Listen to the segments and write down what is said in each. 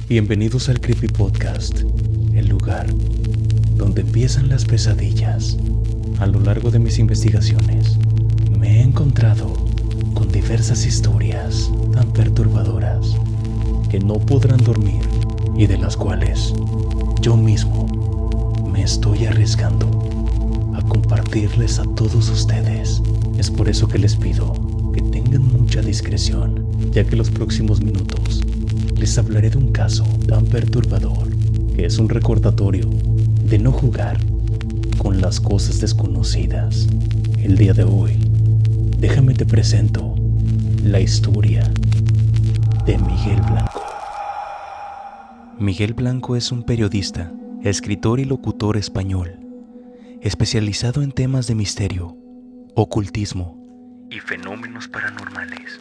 Bienvenidos al Creepy Podcast, el lugar donde empiezan las pesadillas. A lo largo de mis investigaciones, me he encontrado con diversas historias tan perturbadoras que no podrán dormir y de las cuales yo mismo me estoy arriesgando a compartirles a todos ustedes. Es por eso que les pido que tengan mucha discreción, ya que los próximos minutos les hablaré de un caso tan perturbador que es un recordatorio de no jugar con las cosas desconocidas. El día de hoy, déjame te presento la historia de Miguel Blanco. Miguel Blanco es un periodista, escritor y locutor español, especializado en temas de misterio, ocultismo y fenómenos paranormales.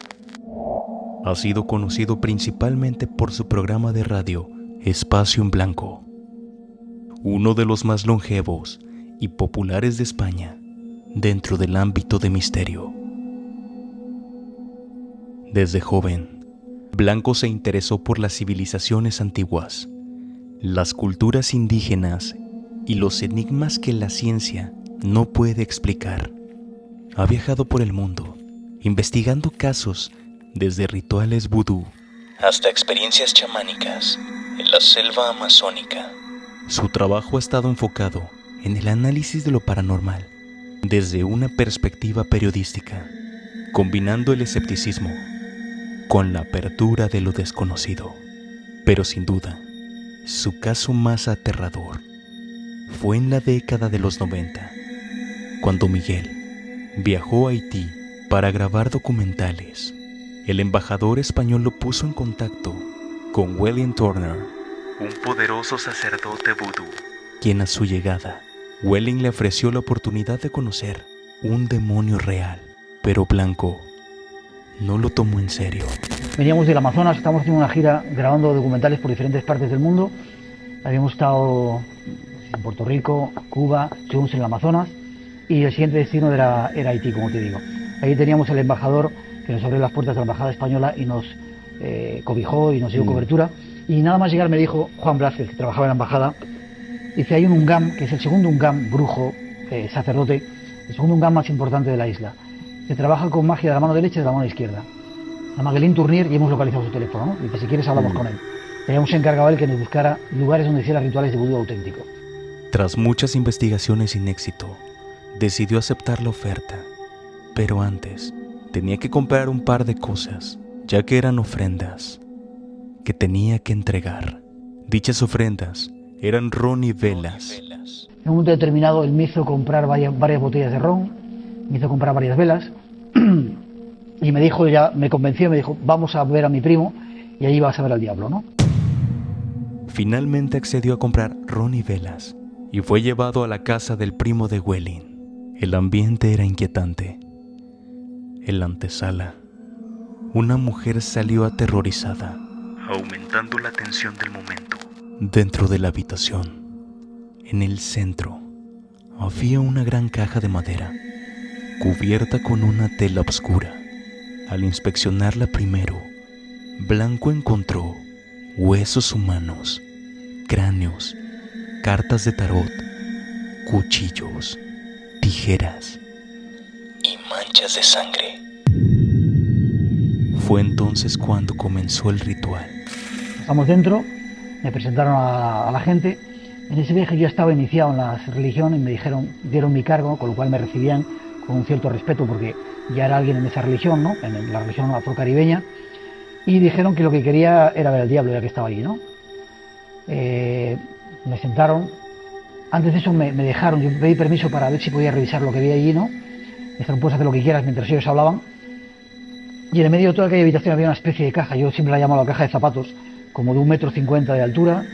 Ha sido conocido principalmente por su programa de radio Espacio en Blanco, uno de los más longevos y populares de España dentro del ámbito de misterio. Desde joven, Blanco se interesó por las civilizaciones antiguas, las culturas indígenas y los enigmas que la ciencia no puede explicar. Ha viajado por el mundo, investigando casos desde rituales vudú hasta experiencias chamánicas en la selva amazónica. Su trabajo ha estado enfocado en el análisis de lo paranormal desde una perspectiva periodística, combinando el escepticismo con la apertura de lo desconocido. Pero sin duda, su caso más aterrador fue en la década de los 90, cuando Miguel viajó a Haití para grabar documentales. El embajador español lo puso en contacto con William Turner, un poderoso sacerdote vudú, quien a su llegada, Welling le ofreció la oportunidad de conocer un demonio real, pero Blanco no lo tomó en serio. Veníamos del Amazonas, estábamos haciendo una gira grabando documentales por diferentes partes del mundo. Habíamos estado en Puerto Rico, Cuba, estuvimos en el Amazonas y el siguiente destino era Haití, como te digo. Ahí teníamos el embajador que nos abrió las puertas de la embajada española y nos cobijó y nos dio cobertura. Y nada más llegar me dijo Juan Blázquez, que trabajaba en la embajada, dice, hay un Ungam, que es el segundo Ungam, brujo, sacerdote, el segundo Ungam más importante de la isla. Se trabaja con magia de la mano derecha y de la mano izquierda. A Maguelín Tournier, y hemos localizado su teléfono, ¿no? Y que si quieres hablamos con él. Teníamos encargado a él que nos buscara lugares donde hiciera rituales de vudú auténtico. Tras muchas investigaciones sin éxito, decidió aceptar la oferta. Pero antes, tenía que comprar un par de cosas, ya que eran ofrendas que tenía que entregar. Dichas ofrendas eran ron y velas. En un momento determinado él me hizo comprar varias botellas de ron, me hizo comprar varias velas y me dijo, ya me convenció, me dijo, vamos a ver a mi primo y ahí vas a ver al diablo, ¿no? Finalmente accedió a comprar ron y velas y fue llevado a la casa del primo de Welling. El ambiente era inquietante. En la antesala, una mujer salió aterrorizada, aumentando la tensión del momento. Dentro de la habitación, en el centro, había una gran caja de madera, cubierta con una tela oscura. Al inspeccionarla primero, Blanco encontró huesos humanos, cráneos, cartas de tarot, cuchillos, tijeras y manchas de sangre. Fue entonces cuando comenzó el ritual. Estamos dentro, me presentaron a la gente. En ese viaje yo estaba iniciado en la religión y me dieron mi cargo, con lo cual me recibían con un cierto respeto porque ya era alguien en esa religión, ¿no? En la religión afrocaribeña, y dijeron que lo que quería era ver al diablo ya que estaba allí, ¿no? Me sentaron. Antes de eso me dejaron, yo pedí permiso para ver si podía revisar lo que había allí, ¿no? Me dijeron, puedes hacer lo que quieras mientras ellos hablaban. Y en el medio de toda aquella habitación había una especie de caja, yo siempre la llamo la caja de zapatos, como de 1,50 m de altura,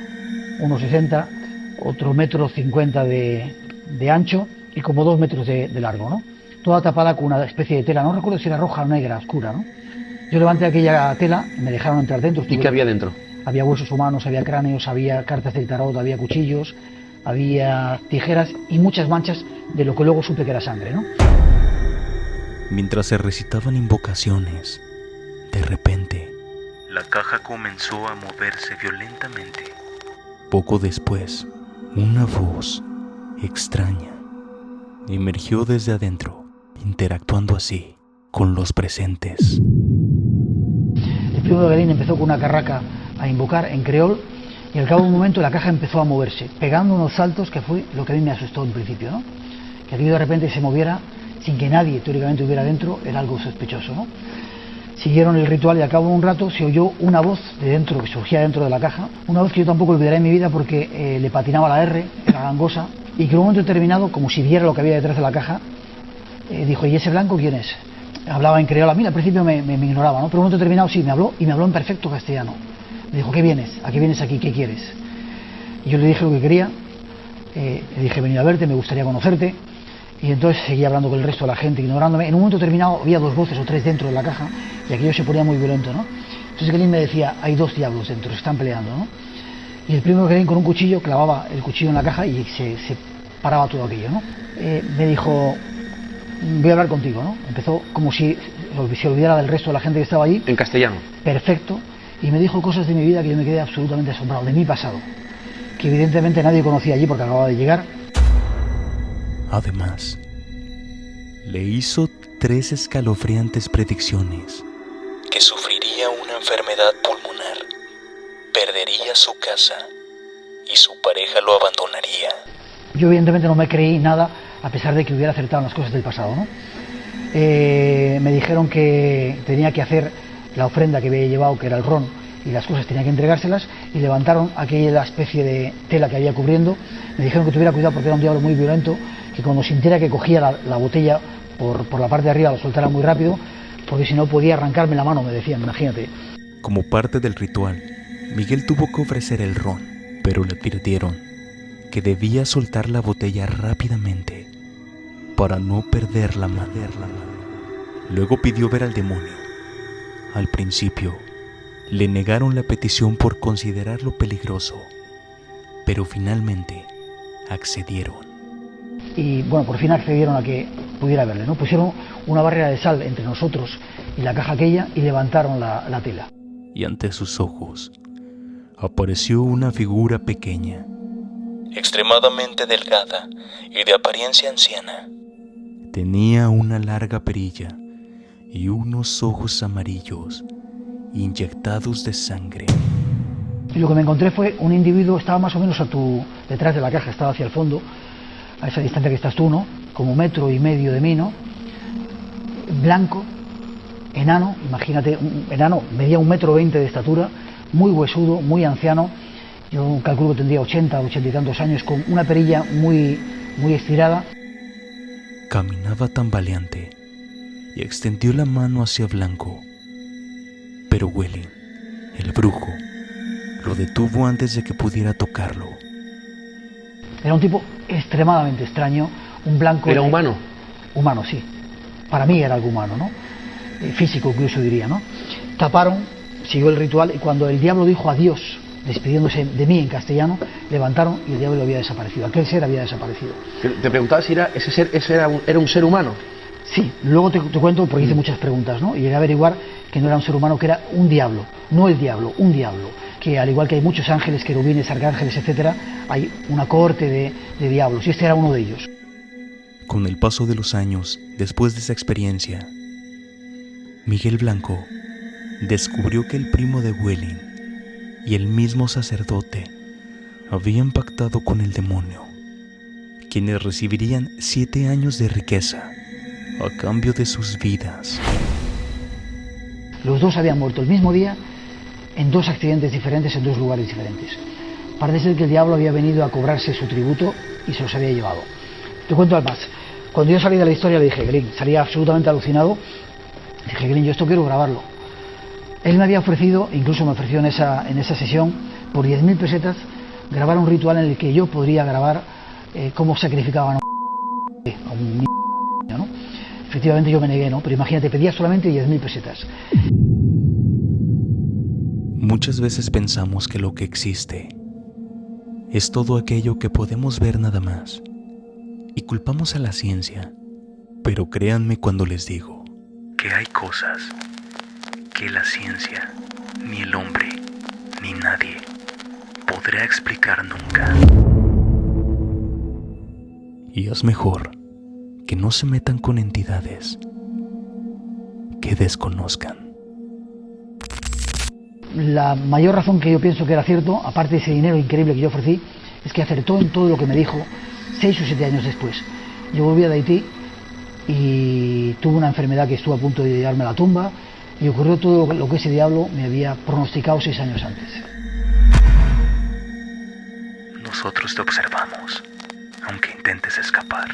1,60 m, otro 1,50 m de ancho y como 2 metros de largo, ¿no? Toda tapada con una especie de tela, no recuerdo si era roja o negra, oscura, ¿no? Yo levanté aquella tela y me dejaron entrar dentro. ¿Y qué había dentro? Había huesos humanos, había cráneos, había cartas del tarot, había cuchillos, había tijeras y muchas manchas de lo que luego supe que era sangre, ¿no? Mientras se recitaban invocaciones, de repente, La caja comenzó a moverse violentamente. Poco después, una voz extraña emergió desde adentro, interactuando así con los presentes. El primo de Galín empezó con una carraca a invocar en creol y al cabo de un momento la caja empezó a moverse, pegando unos saltos que fue lo que a mí me asustó en principio, ¿no? Que aquello de repente se moviera sin que nadie teóricamente hubiera dentro era algo sospechoso, ¿no? Siguieron el ritual y al cabo de un rato se oyó una voz de dentro, que surgía dentro de la caja, una voz que yo tampoco olvidaré en mi vida porque le patinaba la R, era gangosa, y que en un momento determinado, como si viera lo que había detrás de la caja, dijo: ¿y ese blanco quién es? Hablaba en creola. A mí al principio me ignoraba, ¿no? Pero en un momento determinado sí, me habló y me habló en perfecto castellano. Me dijo: ¿qué vienes? ¿A qué vienes aquí? ¿Qué quieres? Y yo le dije lo que quería, le dije: he venido a verte, me gustaría conocerte. Y entonces seguía hablando con el resto de la gente, ignorándome. En un momento determinado había 2 voces o 3 dentro de la caja y aquello se ponía muy violento, ¿no? Entonces Galín me decía: hay 2 diablos dentro, se están peleando, ¿no? Y el primo de Galín con un cuchillo clavaba el cuchillo en la caja y se paraba todo aquello, ¿no? Me dijo: voy a hablar contigo, ¿no? Empezó como si se olvidara del resto de la gente que estaba allí. En castellano. Perfecto. Y me dijo cosas de mi vida que yo me quedé absolutamente asombrado, de mi pasado, que evidentemente nadie conocía allí porque acababa de llegar. Además, le hizo 3 escalofriantes predicciones: que sufriría una enfermedad pulmonar, perdería su casa y su pareja lo abandonaría. Yo evidentemente no me creí nada, a pesar de que hubiera acertado en las cosas del pasado, ¿no? Me dijeron que tenía que hacer la ofrenda que había llevado, que era el ron, y las cosas tenía que entregárselas, y levantaron aquella especie de tela que había cubriendo. Me dijeron que tuviera cuidado porque era un diablo muy violento, que cuando sintiera que cogía la botella por la parte de arriba la soltara muy rápido, porque si no podía arrancarme la mano, me decían, imagínate. Como parte del ritual, Miguel tuvo que ofrecer el ron, pero le advirtieron que debía soltar la botella rápidamente para no perder la mano. Luego pidió ver al demonio. Al principio, le negaron la petición por considerarlo peligroso, pero finalmente accedieron. Y bueno, por fin accedieron a que pudiera verle, ¿no? Pusieron una barrera de sal entre nosotros y la caja aquella y levantaron la tela. Y ante sus ojos apareció una figura pequeña, extremadamente delgada y de apariencia anciana. Tenía una larga perilla y unos ojos amarillos inyectados de sangre. Y lo que me encontré fue un individuo, estaba más o menos detrás de la caja, estaba hacia el fondo, a esa distancia que estás tú, ¿no? Como 1,5 metros de mí, ¿no? Blanco, enano, imagínate, un enano, medía 1,20 m de estatura, muy huesudo, muy anciano. Yo calculo que tendría 80 y tantos años, con una perilla muy estirada. Caminaba tambaleante y extendió la mano hacia Blanco, pero Welling, el brujo, lo detuvo antes de que pudiera tocarlo. Era un tipo extremadamente extraño, un blanco... ¿Era humano? Humano, sí. Para mí era algo humano, ¿no? Físico incluso diría, ¿no? Taparon, siguió el ritual y cuando el diablo dijo adiós, despidiéndose de mí en castellano, levantaron y el diablo había desaparecido. Aquel ser había desaparecido. Te preguntaba si ese era un ser humano. Sí, luego te cuento porque hice muchas preguntas, ¿no? Y llegué a averiguar que no era un ser humano, que era un diablo, no el diablo, un diablo. Que al igual que hay muchos ángeles, querubines, arcángeles, etcétera, hay una cohorte de diablos y este era uno de ellos. Con el paso de los años, después de esa experiencia, Miguel Blanco descubrió que el primo de Welling y el mismo sacerdote habían pactado con el demonio, quienes recibirían 7 años de riqueza a cambio de sus vidas. Los dos habían muerto el mismo día en 2 accidentes diferentes, en 2 lugares diferentes. Parece ser que el diablo había venido a cobrarse su tributo y se los había llevado. Te cuento al más. Cuando yo salí de la historia le dije: Galín, salía absolutamente alucinado. Dije: Galín, yo esto quiero grabarlo. Él me había ofrecido, incluso me ofreció en esa sesión, por 10.000 pesetas, grabar un ritual en el que yo podría grabar cómo sacrificaban a un niño, ¿no? Efectivamente yo me negué, ¿no? Pero imagínate, pedía solamente 10.000 pesetas. Muchas veces pensamos que lo que existe es todo aquello que podemos ver nada más y culpamos a la ciencia, pero créanme cuando les digo que hay cosas que la ciencia ni el hombre, ni nadie podrá explicar nunca. Y es mejor que no se metan con entidades que desconozcan. La mayor razón que yo pienso que era cierto, aparte de ese dinero increíble que yo ofrecí, es que acertó en todo lo que me dijo 6 o 7 años después. Yo volví de Haití y tuve una enfermedad que estuvo a punto de llevarme a la tumba, y ocurrió todo lo que ese diablo me había pronosticado 6 años antes. Nosotros te observamos, aunque intentes escapar.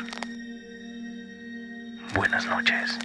Buenas noches.